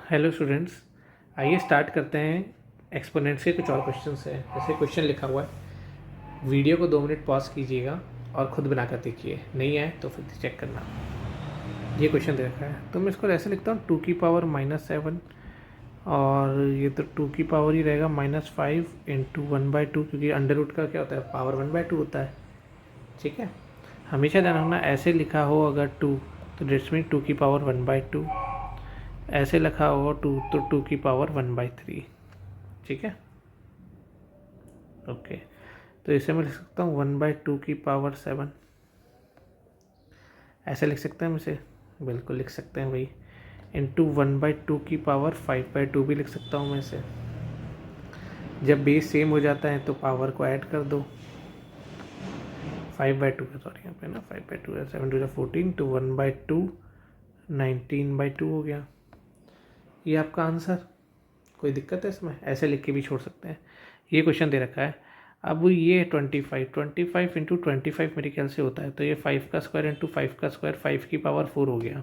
Hello students, आइए start करते हैं। एक्सपोनेंट्स के कुछ और क्वेश्चंस हैं। जैसे क्वेश्चन लिखा हुआ है, वीडियो को 2 मिनट पॉज कीजिएगा और ख़ुद बनाकर देखिए, नहीं आए तो फिर चेक करना। ये क्वेश्चन दे रखा है तो मैं इसको ऐसे लिखता हूँ 2 की पावर -7, और ये तो 2 की पावर ही रहेगा -5 इंटू 1/2, क्योंकि अंडर रूट का क्या होता है, पावर 1/2 होता है। ठीक है, हमेशा ध्यान रखना ऐसे लिखा हो अगर 2 तो डेट्स मीन 2 की पावर 1/2, ऐसे लिखा हो 2 तो 2 की पावर 1/3। ठीक है, ओके। तो इसे मैं लिख सकता हूँ 1/2 की पावर 7, ऐसे लिख सकते हैं हम इसे, बिल्कुल लिख सकते हैं भाई। इंटू 1/2 की पावर 5/2 भी लिख सकता हूँ मैं इसे। जब बेस सेम हो जाता है तो पावर को ऐड कर दो। 5/2 है, सॉरी यहाँ पे ना 5/2 है, 7 टू 14 तो 1/2 19/2 हो गया। ये आपका आंसर। कोई दिक्कत है इसमें? ऐसे लिख के भी छोड़ सकते हैं। ये क्वेश्चन दे रखा है। अब ये 25 इंटू 25 मेरे ख्याल से होता है, तो ये 5 का स्क्वायर इंटू 5 का स्क्वायर 5 की पावर 4 हो गया।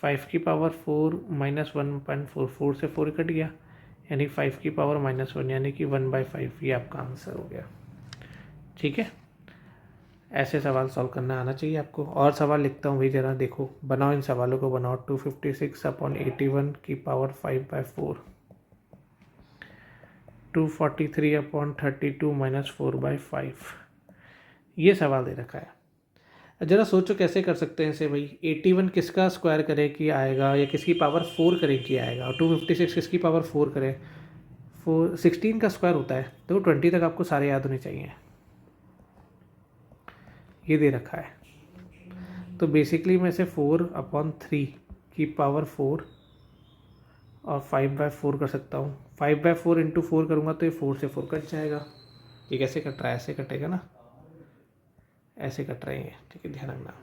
5 की पावर 4 -1.4, 4 से 4 कट गया, यानी 5 की पावर -1 यानी कि 1/5। ये आपका आंसर हो गया। ठीक है, ऐसे सवाल सॉल्व करना आना चाहिए आपको। और सवाल लिखता हूँ भाई, ज़रा देखो, बनाओ इन सवालों को बनाओ। 256/81 की पावर 5/4, 243/32 -4/5। ये सवाल दे रखा है। ज़रा सोचो कैसे कर सकते हैं इसे भाई। 81 किसका स्क्वायर करे कि आएगा, या किसकी पावर 4 करे कि आएगा, और 256 किसकी पावर 4 करे, 16 का स्क्वायर होता है। तो 20 तक आपको सारे याद होने चाहिए। ये दे रखा है, तो बेसिकली मैं इसे 4/3 की पावर 4 और 5/4 कर सकता हूँ। 5/4 इंटू 4 करूँगा तो ये 4 से 4 कट जाएगा। ये कैसे कट रहा है, ऐसे कटेगा ना, ऐसे कट रहे हैं। ठीक है, ध्यान रखना।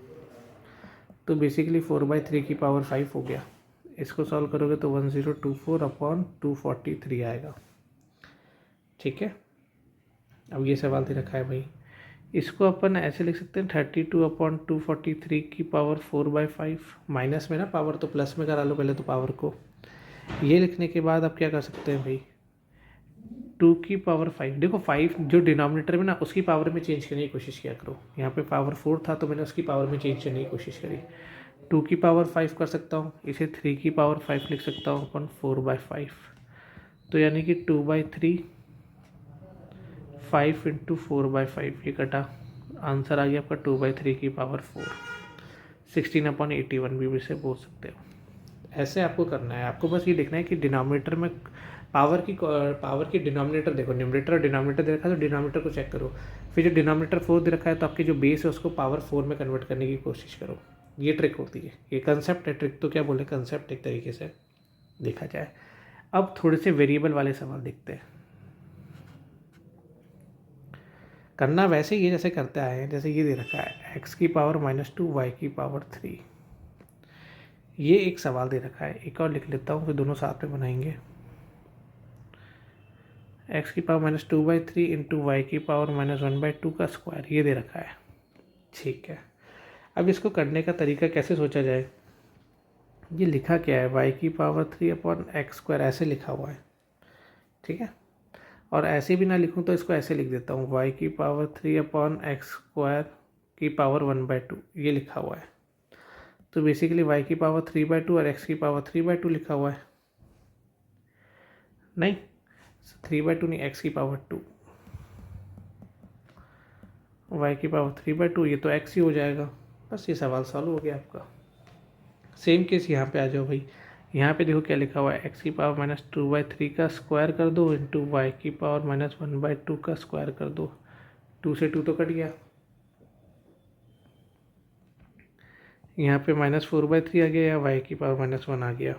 तो बेसिकली 4/3 की पावर 5 हो गया। इसको सॉल्व करोगे तो 1024/243 आएगा। ठीक है, अब ये सवाल दे रखा है भाई, इसको अपन ऐसे लिख सकते हैं 32/243 की पावर 4/5। माइनस में ना पावर, तो प्लस में करा लो पहले तो पावर को। ये लिखने के बाद आप क्या कर सकते हैं भाई, 2 की पावर 5, देखो 5 जो डिनोमिनेटर में ना उसकी पावर में चेंज करने की कोशिश किया करो। यहाँ पे पावर 4 था तो मैंने उसकी पावर में चेंज करने की कोशिश करी। 2 की पावर 5 कर सकता हूँ, इसे 3 की पावर 5 लिख सकता हूँ अपन 4/5। तो यानी कि 2/3, 5 इंटू 4/5, ये कटा, आंसर आ गया आपका 2/3 की पावर 4। 16/81 भी इसे बोल सकते हो। ऐसे आपको करना है। आपको बस ये देखना है कि डिनोमिनेटर में पावर की डिनोमिनेटर देखो, न्यूमरेटर और डिनोमिनेटर दे रखा है तो डिनोमिनेटर को चेक करो। फिर जो डिनोमिनेटर 4 दे रखा है तो आपकी जो बेस है उसको पावर 4 में कन्वर्ट करने की कोशिश करो। ये ट्रिक होती है, ये कंसेप्ट है। ट्रिक तो क्या बोले, कंसेप्ट एक तरीके से देखा जाए। अब थोड़े से वेरिएबल वाले सवाल देखते हैं। करना वैसे ही है जैसे करते आए हैं। जैसे ये दे रखा है x की पावर -2 y की पावर 3। ये एक सवाल दे रखा है। एक और लिख लेता हूँ, फिर दोनों साथ में बनाएंगे। x की पावर -2/3 इंटू वाई की पावर -1/2 का स्क्वायर, ये दे रखा है। ठीक है, अब इसको करने का तरीका कैसे सोचा जाए। ये लिखा क्या है, y की पावर 3/x², ऐसे लिखा हुआ है। ठीक है, और ऐसे भी ना लिखूँ तो इसको ऐसे लिख देता हूँ, y की पावर 3/x² की पावर 1/2, ये लिखा हुआ है। तो बेसिकली y की पावर 3/2 और x की पावर 3/2 लिखा हुआ है। नहीं, 3/2 नहीं, x की पावर 2, y की पावर 3/2, ये तो x ही हो जाएगा। बस ये सवाल सॉल्व हो गया आपका। सेम केस यहाँ पे आ जाओ भाई। यहाँ पे देखो क्या लिखा हुआ है, x की पावर -2/3 का स्क्वायर कर दो इंटू वाई की पावर -1/2 का स्क्वायर कर दो। 2 से 2 तो कट गया, यहाँ पे -4/3 आ गया, या y की पावर -1 आ गया।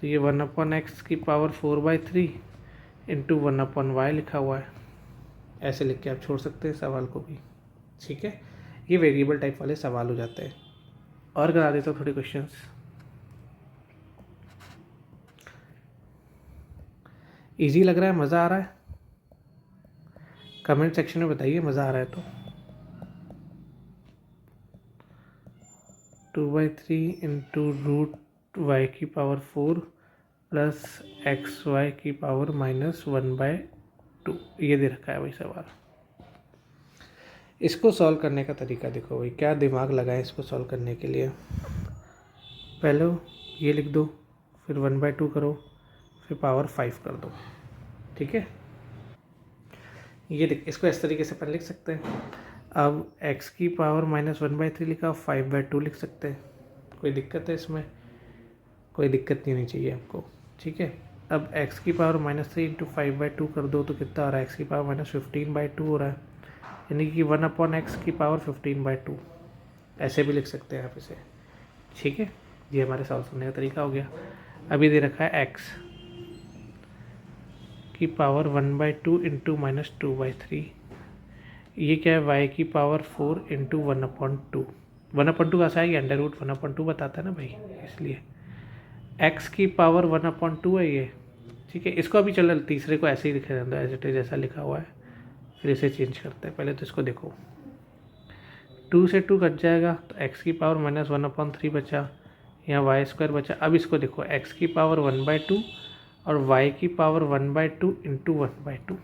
तो ये 1/x की पावर 4/3 इंटू 1/y लिखा हुआ है। ऐसे लिख के आप छोड़ सकते हैं सवाल को भी। ठीक है, ये वेरिएबल टाइप वाले सवाल हो जाते हैं। और करा देता हूँ थोड़े क्वेश्चंस। इजी लग रहा है, मज़ा आ रहा है? कमेंट सेक्शन में बताइए मज़ा आ रहा है तो। 2/3 इंटू वाई की पावर 4 प्लस एक्स वाई की पावर -1/2, ये दे रखा है भाई सवाल। इसको सॉल्व करने का तरीका देखो भाई, क्या दिमाग लगाए इसको सॉल्व करने के लिए। पहले ये लिख दो, फिर 1/2 करो, फिर पावर 5 कर दो, ठीक है। ये देख, इसको इस तरीके से अपन लिख सकते हैं। अब x की पावर -1/3 लिखा, 5/2 लिख सकते हैं। कोई दिक्कत है इसमें? कोई दिक्कत नहीं होनी चाहिए आपको, ठीक है। अब x की पावर -3 इंटू 5/2 कर दो तो कितना आ रहा है, x की पावर -15/2 हो रहा है, यानी कि 1/x की पावर 15/2, ऐसे भी लिख सकते हैं आप इसे, ठीक है। ये हमारे सॉल्व करने का तरीका हो गया। अभी दे रखा है x की पावर 1/2 इंटू -2/3, ये क्या है, y की पावर 4 इंटू 1/2। 1/2 का सा है, अंडर रूट 1/2 बताता है ना भाई, इसलिए x की पावर 1/2 है ये, ठीक है। इसको अभी चलो तीसरे को ऐसे ही लिखे रहने दो, एज इट इज जैसा लिखा हुआ है, फिर इसे चेंज करते हैं। पहले तो इसको देखो, 2 से 2 कट जाएगा तो x की पावर -1/3 बचा, यहाँ y² बचा। अब इसको देखो, x की पावर 1/2 और y की पावर 1/2 इंटू 1/2,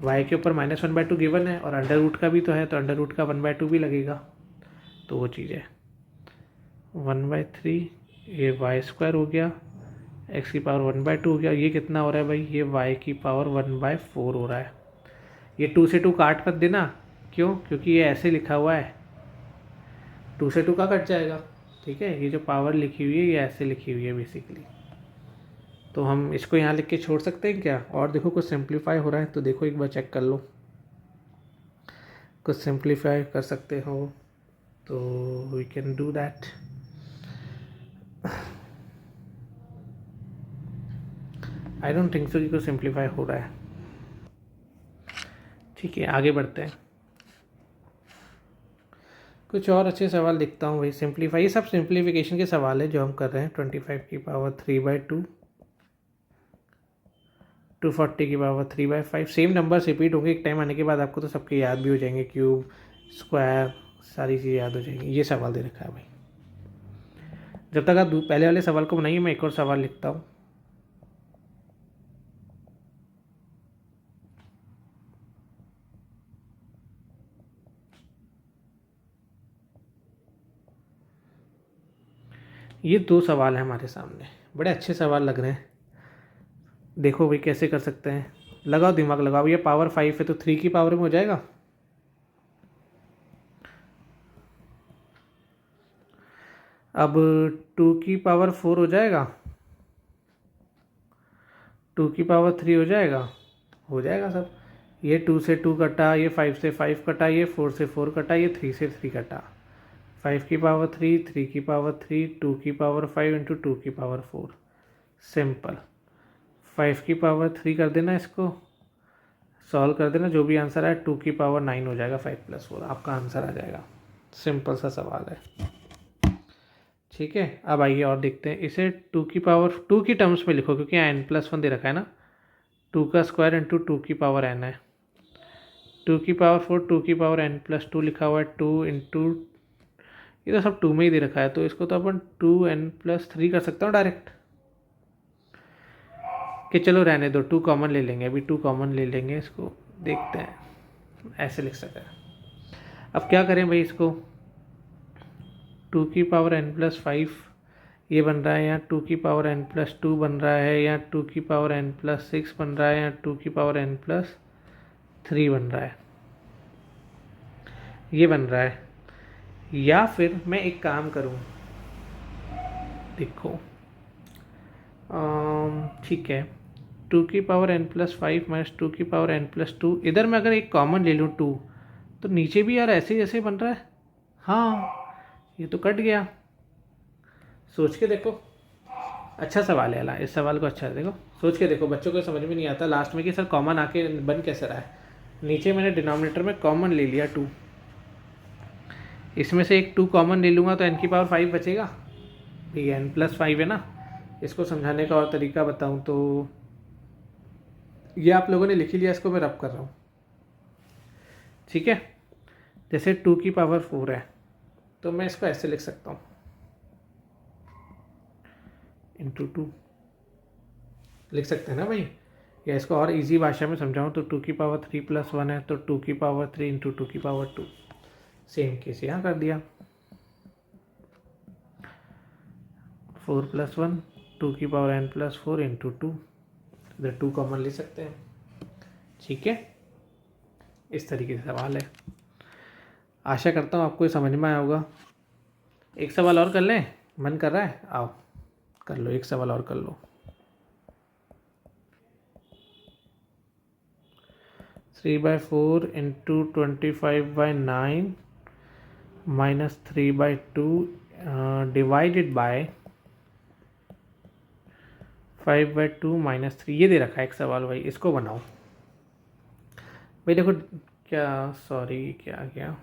y के ऊपर -1/2 गिवन है और अंडर रूट का भी तो है, तो अंडर रूट का 1/2 भी लगेगा, तो वो चीज़ है 1/3, ये y² हो गया, x की पावर 1/2 हो गया। ये कितना हो रहा है भाई, ये y की पावर 1/4 हो रहा है। ये 2 से 2 काट मत देना, क्यों? क्योंकि ये ऐसे लिखा हुआ है, 2 से 2 का कट जाएगा, ठीक है। ये जो पावर लिखी हुई है ये ऐसे लिखी हुई है बेसिकली, तो हम इसको यहाँ लिख के छोड़ सकते हैं क्या? और देखो कुछ सिंप्लीफाई हो रहा है तो देखो एक बार चेक कर लो, कुछ सिंप्लीफाई कर सकते हो तो we can do that. I don't think so कि कुछ सिंप्लीफाई हो रहा है, ठीक है। आगे बढ़ते हैं, कुछ और अच्छे सवाल लिखता हूँ भाई। सिंप्लीफाई, ये सब सिंप्लीफिकेशन के सवाल है जो हम कर रहे हैं। 25 की पावर 3/2, 240 की पावर 3/5, सेम नंबर्स रिपीट होंगे एक टाइम आने के बाद, आपको तो सबके याद भी हो जाएंगे, क्यूब, स्क्वायर, सारी चीज़ें याद हो जाएंगी। ये सवाल दे रखा है भाई। जब तक आप पहले वाले सवाल को बनाइए, मैं एक और सवाल लिखता हूँ। ये 2 सवाल हैं हमारे सामने, बड़े अच्छे सवाल लग रहे हैं। देखो भाई कैसे कर सकते हैं, लगाओ दिमाग लगाओ। ये पावर 5 है तो 3 की पावर में हो जाएगा। अब 2 की पावर 4 हो जाएगा, 2 की पावर 3 हो जाएगा सब। ये 2 से 2 कटा, ये 5 से 5 कटा, ये 4 से 4 कटा, ये 3 से 3 कटा। 5 की पावर 3, 3 की पावर 3, 2 की पावर 5 इंटू 2 की पावर 4, सिंपल। 5 की पावर 3 कर देना, इसको सॉल्व कर देना, जो भी आंसर आए 2 की पावर 9 हो जाएगा, 5 + 4 आपका आंसर आ जाएगा। सिंपल सा सवाल है, ठीक है। अब आइए और देखते हैं इसे। 2 की पावर 2 की टर्म्स में लिखो, क्योंकि n+1 दे रखा है ना। 2 का स्क्वायर इंटू 2 की पावर n है, 2 की पावर 4, 2 की पावर n+2 लिखा हुआ है, 2 इंटू, ये तो सब 2 में ही दे रखा है, तो इसको तो अपन 2n+3 कर सकता हूँ डायरेक्ट, कि चलो रहने दो, 2 कॉमन ले लेंगे, अभी 2 कॉमन ले लेंगे, इसको देखते हैं, ऐसे लिख सकते हैं। अब क्या करें भाई, इसको 2 की पावर n+5 ये बन रहा है, या 2 की पावर n+2 बन रहा है, या 2 की पावर n+6 बन रहा है, या 2 की पावर n+3 बन रहा है, ये बन रहा है। या फिर मैं एक काम करूं, देखो ठीक है, 2 की पावर n+5 माइनस 2 की पावर n+2, इधर मैं अगर एक कॉमन ले लूँ 2, तो नीचे भी यार ऐसे जैसे बन रहा है। हाँ, ये तो कट गया, सोच के देखो। अच्छा सवाल है अला, इस सवाल को अच्छा देखो, सोच के देखो। बच्चों को समझ में नहीं आता लास्ट में कि सर कॉमन आके बन कैसे रहा है। नीचे मैंने डिनोमिनेटर में कॉमन ले लिया 2, इसमें से एक 2 कॉमन ले लूँगा तो n की पावर 5 बचेगा, ये n+5 है ना। इसको समझाने का और तरीका बताऊँ तो ये आप लोगों ने लिख ही लिया, इसको मैं रब कर रहा हूँ, ठीक है। जैसे 2 की पावर 4 है तो मैं इसको ऐसे लिख सकता हूँ, इंटू 2 लिख सकते हैं ना भाई। या इसको और इजी भाषा में समझाऊँ तो 2 की पावर 3 + 1 है, तो 2 की पावर 3 इंटू 2 की पावर 2। सेम केस यहाँ कर दिया। 4 + 1 2 की पावर n+4 इंटू 2, इधर 2 कॉमन ले सकते हैं। ठीक है, इस तरीके से सवाल है। आशा करता हूँ आपको ये समझ में आया होगा। एक सवाल और कर लें, मन कर रहा है? आओ कर लो, एक सवाल और कर लो। 3/4 into 25/9 minus 3/2 divided by 5/2 minus 3। ये दे रखा है एक सवाल भाई, इसको बनाओ भाई। देखो क्या, सॉरी क्या क्या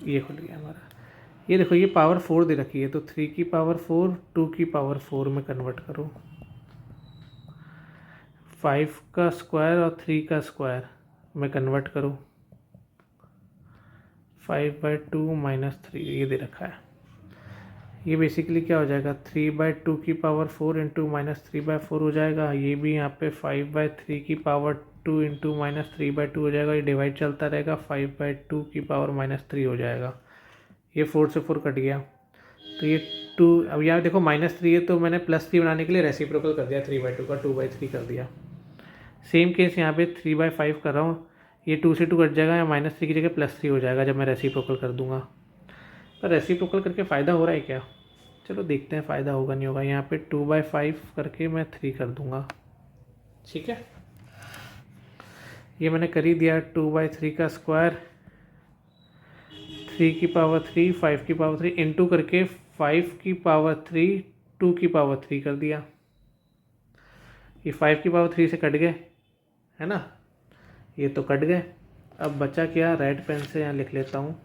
ये खुल गया हमारा। ये देखो ये पावर 4 दे रखी है, तो 3 की पावर 4 2 की पावर 4 में कन्वर्ट करो। 5 का स्क्वायर और 3 का स्क्वायर में कन्वर्ट करो। 5/2 माइनस 3 ये दे रखा है। ये बेसिकली क्या हो जाएगा, 3/2 की पावर 4 इंटू -3/4 हो जाएगा। ये भी यहाँ पे 5/3 की पावर 2 इंटू -3/2 हो जाएगा। ये डिवाइड चलता रहेगा, 5/2 की पावर -3 हो जाएगा। ये 4 से 4 कट गया, तो ये 2। अब यहाँ देखो -3 है, तो मैंने +3 बनाने के लिए रेसिप्रोकल कर दिया 3/2 का, 2/3 कर दिया। सेम केस यहाँ पे 3/5 कर रहा हूँ, ये 2 से 2 कट जाएगा, या -3 की जगह +3 हो जाएगा जब मैं रेसिप्रोकल कर दूंगा। पर रेसिप्रोकल करके फ़ायदा हो रहा है क्या? चलो देखते हैं फ़ायदा होगा नहीं होगा। यहाँ पे 2/5 करके मैं 3 कर दूंगा। ठीक है, ये मैंने कर ही दिया। 2/3 का स्क्वायर 3 की पावर 3 5 की पावर 3 इंटू करके 5 की पावर 3 2 की पावर 3 कर दिया। ये 5 की पावर 3 से कट गए, है ना, ये तो कट गए। अब बचा क्या, रेड पेन से यहाँ लिख लेता हूँ।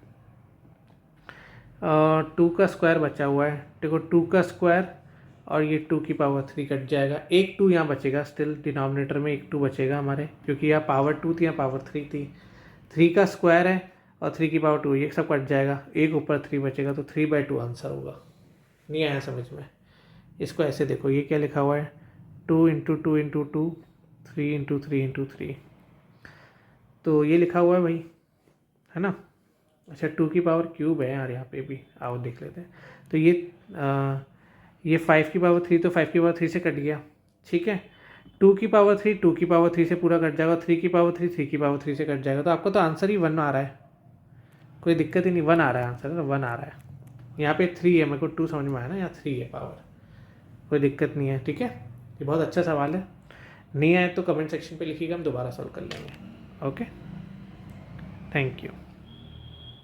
2 का स्क्वायर बचा हुआ है। देखो 2 का स्क्वायर और ये 2 की पावर 3 कट जाएगा, एक 2 यहाँ बचेगा, स्टिल डिनोमिनेटर में एक 2 बचेगा हमारे, क्योंकि यहाँ पावर 2 थी, यहाँ पावर 3 थी। 3 का स्क्वायर है और 3 की पावर 2, ये सब कट जाएगा, एक ऊपर 3 बचेगा, तो 3/2 आंसर होगा। नहीं आया समझ में? इसको ऐसे देखो, ये क्या लिखा हुआ है, 2 इंटू 2 इंटू 2 3 इंटू 3 इंटू 3, तो ये लिखा हुआ है भाई, है ना। अच्छा 2 की पावर क्यूब है यार यहाँ पे भी, आओ देख लेते हैं। तो ये 5 की पावर 3, तो 5 की पावर 3 से कट गया। ठीक है, 2 की पावर 3 2 की पावर 3 से पूरा कट जाएगा, 3 की पावर 3 3 की पावर 3 से कट जाएगा। तो आपका तो आंसर ही 1 आ रहा है, कोई दिक्कत ही नहीं, 1 आ रहा है आंसर, 1 आ रहा है। यहाँ पे 3 है, मेरे को 2 समझ में आया ना, यहाँ 3 है पावर, कोई दिक्कत नहीं है। ठीक है, ये बहुत अच्छा सवाल है। नहीं आए तो कमेंट सेक्शन पे लिखिएगा, हम दोबारा सॉल्व कर लेंगे। Okay, thank you.